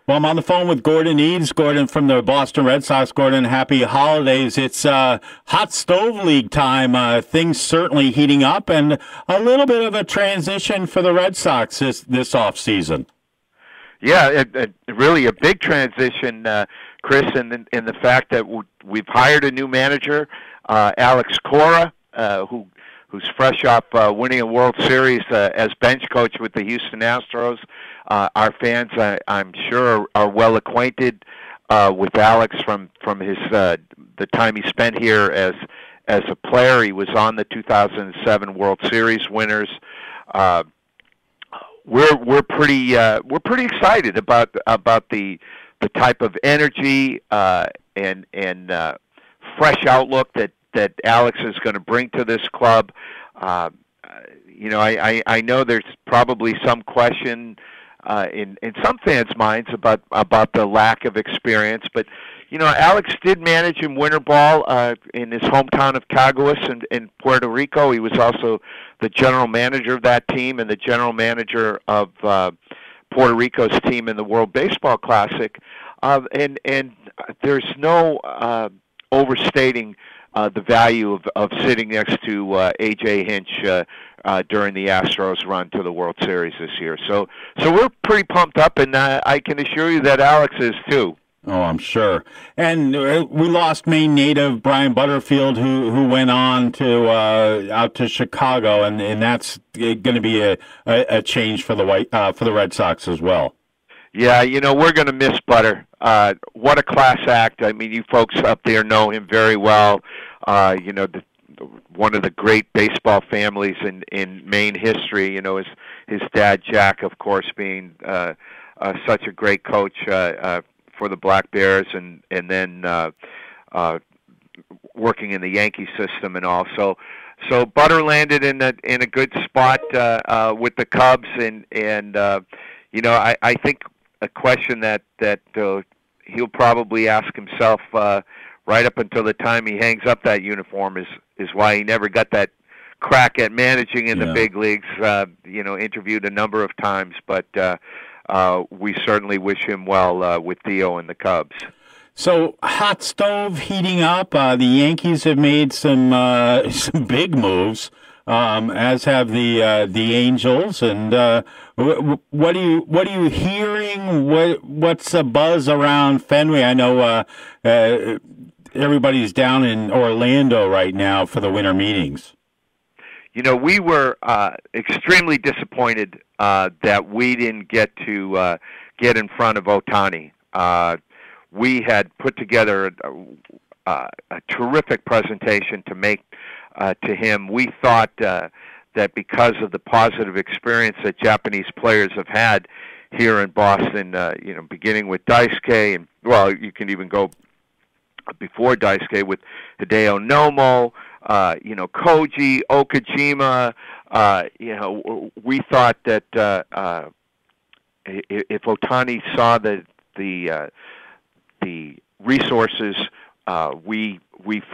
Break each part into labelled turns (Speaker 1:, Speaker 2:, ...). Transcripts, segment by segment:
Speaker 1: Well, I'm on the phone with Gordon Edes. Gordon from the Boston Red Sox. Gordon, happy holidays. It's hot stove league time. Things certainly heating up, and a little bit of a transition for the Red Sox this off season.
Speaker 2: Yeah, really a big transition, Chris, in the fact that we've hired a new manager, Alex Cora, who's fresh off winning a World Series as bench coach with the Houston Astros. Our fans, I'm sure, are well acquainted with Alex from his the time he spent here as a player. He was on the 2007 World Series winners. We're pretty excited about the type of energy and fresh outlook that Alex is going to bring to this club. I know there's probably some question in some fans' minds about the lack of experience, but Alex did manage in winter ball in his hometown of Caguas in Puerto Rico. He was also the general manager of that team and the general manager of Puerto Rico's team in the World Baseball Classic. And there's no overstating the value of sitting next to A.J. Hinch during the Astros run to the World Series this year. So we're pretty pumped up, and I can assure you that Alex is too.
Speaker 1: Oh, I'm sure. And we lost Maine native Brian Butterfield, who went on to out to Chicago, and that's going to be a change for the Red Sox as well.
Speaker 2: Yeah, we're going to miss Butter. What a class act. I mean, you folks up there know him very well. One of the great baseball families in Maine history. His dad, Jack, of course, being such a great coach for the Black Bears, and then working in the Yankee system and all. So Butter landed in a good spot with the Cubs, and I think a question that he'll probably ask himself right up until the time he hangs up that uniform is why he never got that crack at managing in the big leagues. Interviewed a number of times, but we certainly wish him well with Theo and the Cubs.
Speaker 1: So hot stove heating up. The Yankees have made some big moves, as have the Angels. And what are you hearing? What's the buzz around Fenway? I know everybody's down in Orlando right now for the winter meetings.
Speaker 2: We were extremely disappointed that we didn't get to get in front of Ohtani. We had put together a terrific presentation to make to him. We thought that because of the positive experience that Japanese players have had here in Boston, beginning with Daisuke, and you can even go before Daisuke with Hideo Nomo, Koji, Okajima. We thought that if Ohtani saw the resources we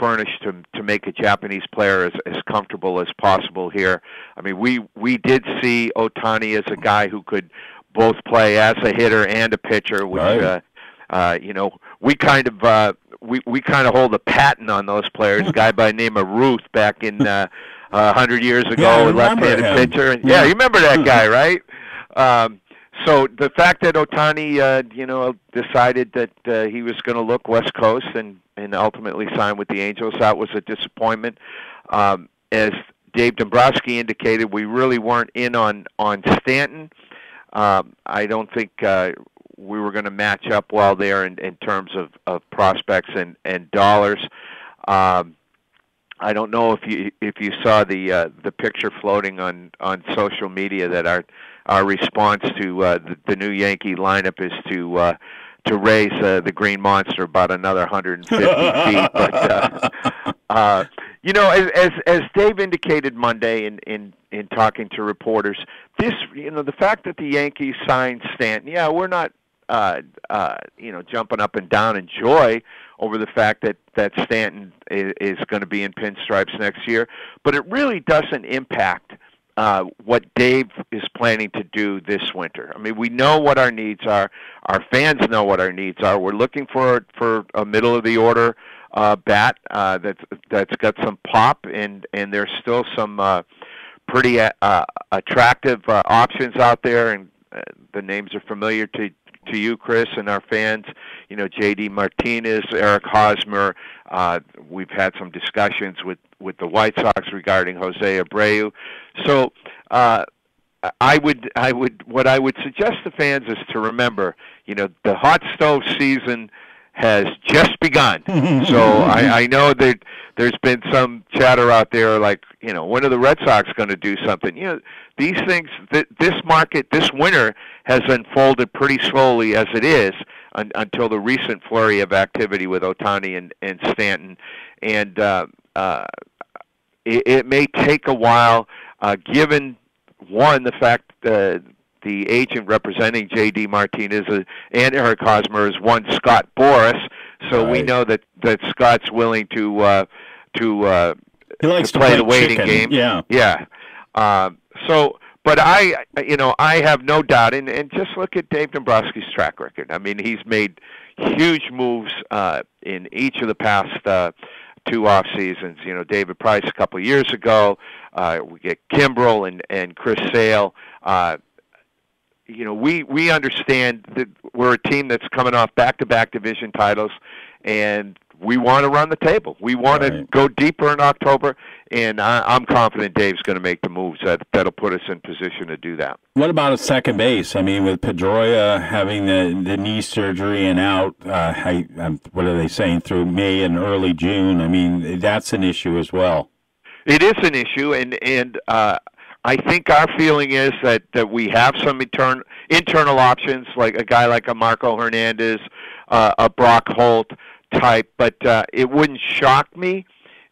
Speaker 2: furnished to make a Japanese player as comfortable as possible here. I mean, we did see Ohtani as a guy who could both play as a hitter and a pitcher, which
Speaker 1: right.
Speaker 2: We kind of hold a patent on those players. A guy by the name of Ruth back in 100 years ago, a left-handed pitcher. And, you remember that guy, right? So the fact that Ohtani, decided that he was going to look West Coast and ultimately signed with the Angels, that was a disappointment. As Dave Dombrowski indicated, we really weren't in on Stanton. I don't think we were going to match up well there in terms of prospects and dollars. I don't know if you saw the picture floating on social media that our response to the new Yankee lineup is to raise the Green Monster about another 150 feet. But as Dave indicated Monday in talking to reporters, the fact that the Yankees signed Stanton, we're not jumping up and down in joy over the fact that Stanton is going to be in pinstripes next year, but it really doesn't impact what Dave is planning to do this winter. I mean, we know what our needs are. Our fans know what our needs are. We're looking for a middle of the order bat that's got some pop, and there's still some pretty attractive options out there, and the names are familiar to you, Chris, and our fans. You know, J.D. Martinez, Eric Hosmer. We've had some discussions with the White Sox regarding Jose Abreu. So what I would suggest to fans is to remember, you know, the hot stove season has just begun. So I know that there's been some chatter out there like, you know, when are the Red Sox going to do something? You know, these things, this market, this winter has unfolded pretty slowly as it is until the recent flurry of activity with Ohtani and Stanton. And it may take a while, given, one, the fact that the agent representing J.D. Martinez and Eric Hosmer is one Scott Boras, so we know that Scott's willing to
Speaker 1: he likes to
Speaker 2: play the waiting
Speaker 1: chicken.
Speaker 2: game. Yeah. But I have no doubt, and just look at Dave Dombrowski's track record. I mean, he's made huge moves in each of the past two off seasons. You know, David Price a couple of years ago. We get Kimbrel and Chris Sale. You know, we understand that we're a team that's coming off back-to-back division titles, and we want to run the table. We want to go deeper in October, and I'm confident Dave's going to make the moves that'll put us in position to do that.
Speaker 1: What about a second base? I mean, with Pedroia having the knee surgery and out, what are they saying, through May and early June? I mean, that's an issue as well. It
Speaker 2: is an issue, and I think our feeling is that we have some internal options, like a guy like a Marco Hernandez, a Brock Holt type, but it wouldn't shock me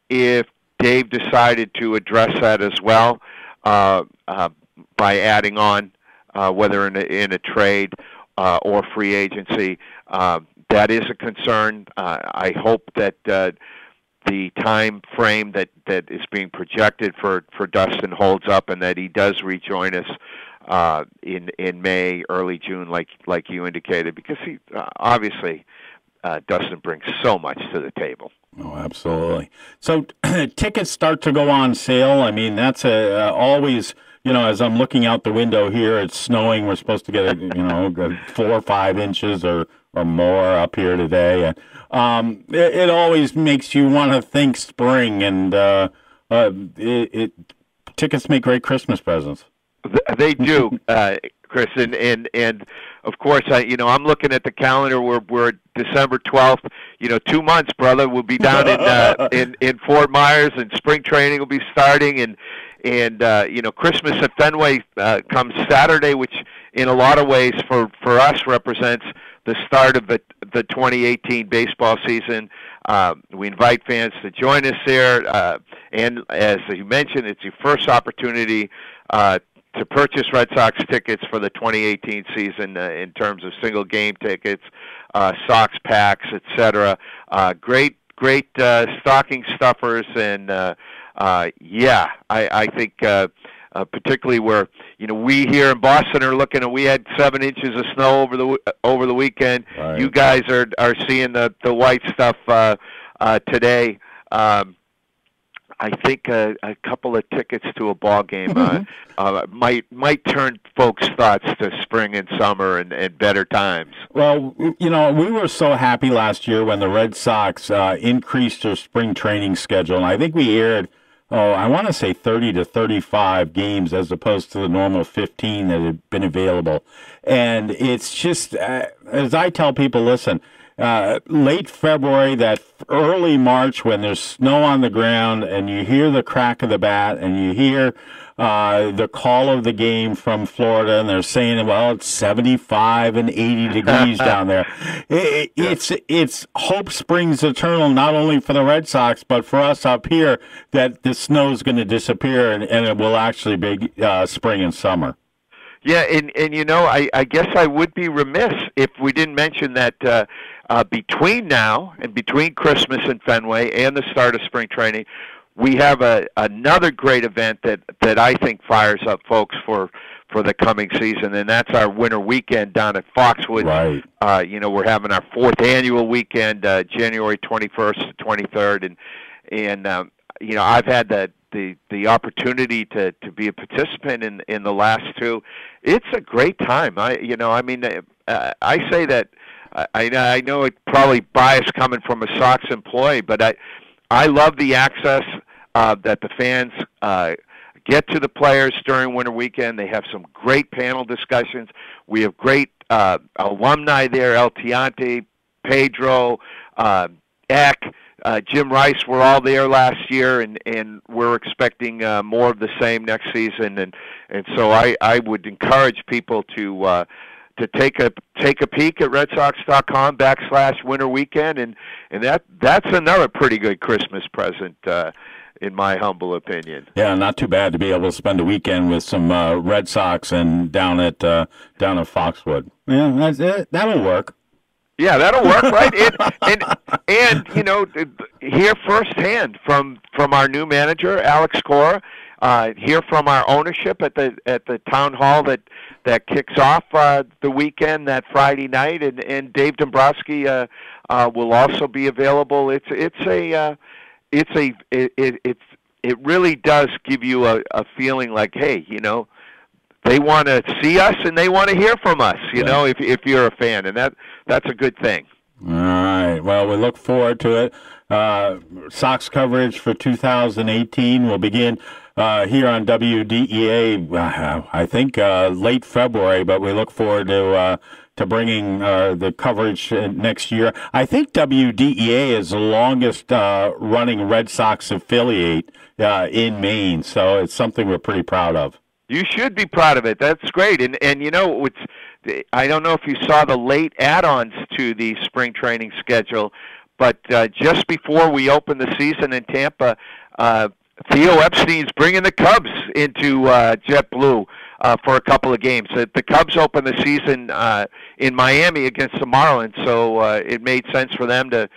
Speaker 2: if Dave decided to address that as well by adding on, whether in a trade or free agency. That is a concern. I hope that the time frame that is being projected for Dustin holds up, and that he does rejoin us in May, early June, like you indicated, because he obviously Dustin brings so much to the table.
Speaker 1: Oh, absolutely. So tickets start to go on sale. I mean, that's always, you know, as I'm looking out the window here, it's snowing. We're supposed to get 4 or 5 inches or more up here today. It always makes you want to think spring, and tickets make great Christmas presents.
Speaker 2: They do, Chris, and of course, I'm looking at the calendar. We're December 12th. 2 months, brother. We'll be down in Fort Myers, and spring training will be starting, and Christmas at Fenway comes Saturday, which in a lot of ways for us represents the start of the 2018 baseball season. We invite fans to join us there, and as you mentioned, it's your first opportunity to purchase Red Sox tickets for the 2018 season in terms of single game tickets, Sox packs, etc. Great stocking stuffers, and I think particularly where we here in Boston are looking, and we had 7 inches of snow over the weekend. Right. You guys are seeing the white stuff today. I think a couple of tickets to a ball game might turn folks' thoughts to spring and summer and better times.
Speaker 1: Well, we were so happy last year when the Red Sox increased their spring training schedule, and I think we aired, I want to say 30 to 35 games as opposed to the normal 15 that had been available. And it's just, as I tell people, listen, late February, that early March, when there's snow on the ground and you hear the crack of the bat and you hear the call of the game from Florida, and they're saying, well, it's 75 and 80 degrees down there. It's hope springs eternal, not only for the Red Sox, but for us up here, that the snow's going to disappear and it will actually be spring and summer.
Speaker 2: Yeah, and I guess I would be remiss if we didn't mention that between now and between Christmas and Fenway and the start of spring training, we have another great event that I think fires up folks for the coming season, and that's our winter weekend down at Foxwoods.
Speaker 1: Right.
Speaker 2: We're having our 4th annual weekend, January 21st to 23rd, and I've had the opportunity to be a participant in the last two. It's a great time. I say that I know it's probably biased coming from a Sox employee, but I love the access that the fans get to the players during winter weekend. They have some great panel discussions. We have great alumni there, El Tiante, Pedro, Eck, Jim Rice were all there last year, and we're expecting more of the same next season. And so I would encourage people to take a peek at redsox.com/winter weekend, and that's another pretty good Christmas present, in my humble opinion.
Speaker 1: Yeah, not too bad to be able to spend a weekend with some Red Sox and down at Foxwood. Yeah, that'll work.
Speaker 2: Yeah, that'll work, right? And hear firsthand from our new manager, Alex Cora. Hear from our ownership at the town hall that kicks off the weekend that Friday night, and Dave Dombrowski will also be available. It really does give you a feeling like, hey, they want to see us and they want to hear from us, if you're a fan, and that's a good thing.
Speaker 1: All right. Well, we look forward to it. Sox coverage for 2018 will begin here on WDEA, I think late February, but we look forward to bringing the coverage next year. I think WDEA is the longest running Red Sox affiliate in Maine, so it's something we're pretty proud of.
Speaker 2: You should be proud of it. That's great. And I don't know if you saw the late add-ons to the spring training schedule, but just before we open the season in Tampa, Theo Epstein's bringing the Cubs into JetBlue for a couple of games. The Cubs open the season in Miami against the Marlins, so it made sense for them to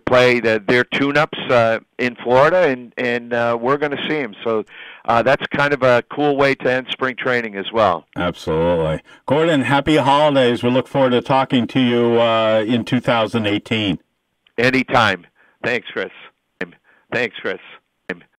Speaker 2: play their tune-ups in Florida, and we're going to see them. So that's kind of a cool way to end spring training as well.
Speaker 1: Absolutely. Gordon, happy holidays. We look forward to talking to you in 2018.
Speaker 2: Anytime. Thanks, Chris.